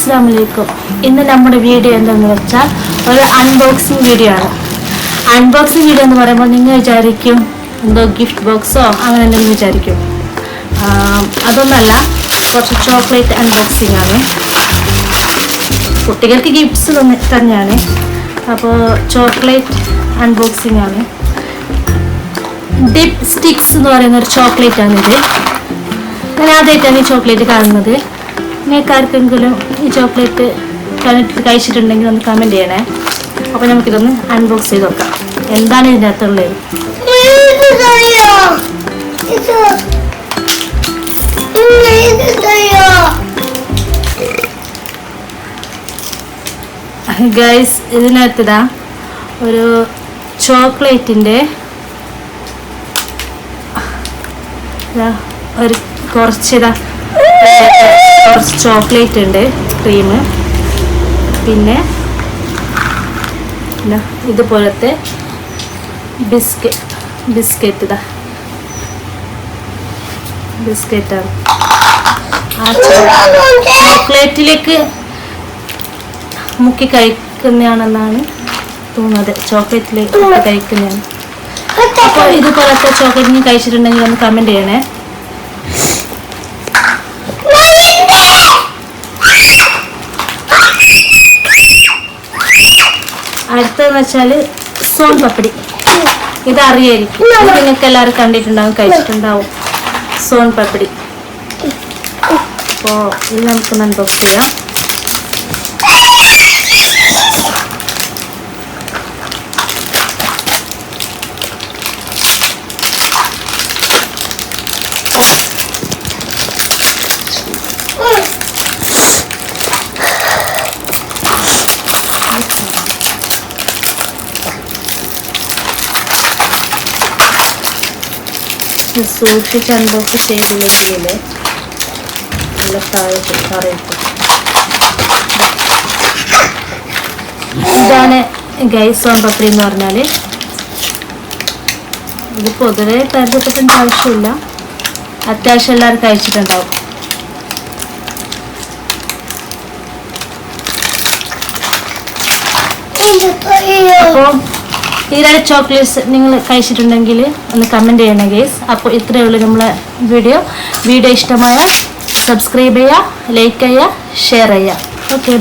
അസ്സലാമു അലൈക്കും. ഇന്ന് നമ്മുടെ വീഡിയോ എന്താണെന്ന് വെച്ചാൽ ഒരു അൺബോക്സിങ് വീഡിയോ ആണ്. അൺബോക്സിങ് വീഡിയോ എന്ന് പറയുമ്പോൾ നിങ്ങൾ വിചാരിക്കും എന്തോ ഗിഫ്റ്റ് ബോക്സോ അങ്ങനെ എന്തെങ്കിലും വിചാരിക്കും. അതൊന്നല്ല, കുറച്ച് ചോക്ലേറ്റ് അൺബോക്സിങ് ആണ്. കുട്ടികൾക്ക് ഗിഫ്റ്റ്സ് തന്നെയാണ്. അപ്പോൾ ചോക്ലേറ്റ് അൺബോക്സിങ് ആണ്. ഡിപ്പ് സ്റ്റിക്സ് എന്ന് പറയുന്ന ഒരു ചോക്ലേറ്റ് ആണിത്. ഞാൻ ആദ്യമായിട്ടാണ് ഈ ചോക്ലേറ്റ് കാണുന്നത്. നിങ്ങൾക്ക് ആർക്കെങ്കിലും ഈ ചോക്ലേറ്റ് കഴിച്ചിട്ടുണ്ടെങ്കിൽ ഒന്ന് കമൻറ്റ് ചെയ്യണേ. അപ്പോൾ നമുക്കിതൊന്ന് അൺബോക്സ് ചെയ്ത് നോക്കാം എന്താണ് ഇതിൻ്റെ അകത്തുള്ളത്. ഗൈസ്, ഇതിനകത്തിതാ ഒരു ചോക്ലേറ്റിൻ്റെ ഒരു കുറച്ച് ചോക്ലേറ്റ് ഉണ്ട്, ക്രീം, പിന്നെ ഇതുപോലത്തെ ബിസ്ക്കറ്റാണ്. ആ ചോക്ലേറ്റിലേക്ക് മുക്കി കഴിക്കുന്നതാണെന്നാണ് തോന്നുന്നത്. ചോക്ലേറ്റിലേക്ക് കഴിക്കുന്നതാണ്. അപ്പോൾ ഇതുപോലത്തെ ചോക്ലേറ്റ് കഴിച്ചിട്ടുണ്ടെങ്കിൽ ഒന്ന് കമൻറ്റ് ചെയ്യണേ. അടുത്തതെന്ന് വെച്ചാൽ സോൺ പപ്പടി. ഇതറിയായിരിക്കും, നിങ്ങൾക്ക് എല്ലാവരും കണ്ടിട്ടുണ്ടാവും, കഴിച്ചിട്ടുണ്ടാവും. സോൺ പപ്പടി. അപ്പോൾ ഇത് നമുക്കൊന്ന് അൺബോക്സ് ചെയ്യാം. സൂക്ഷിച്ച് അൺബോക്സ് ചെയ്തില്ലെങ്കിൽ നല്ല പറയും. ഇതാണ് ഗൈസ് സോൺ പപ്പടി എന്ന് പറഞ്ഞാൽ. ഇത് പൊതുവെ പരിചയപ്പെടേണ്ട ആവശ്യമില്ല, അത്യാവശ്യം എല്ലാവരും കഴിച്ചിട്ടുണ്ടാവും. അപ്പോൾ ഈ രണ്ട് ചോക്ലേറ്റ്സ് നിങ്ങൾ കഴിച്ചിട്ടുണ്ടെങ്കിൽ ഒന്ന് കമൻറ്റ് ചെയ്യണം ഗൈസ്. അപ്പോൾ ഇത്രയേ ഉള്ളൂ നമ്മളെ വീഡിയോ ഇഷ്ടമായാൽ സബ്സ്ക്രൈബ് ചെയ്യുക, ലൈക്ക് ചെയ്യുക, ഷെയർ ചെയ്യുക. ഓക്കെ.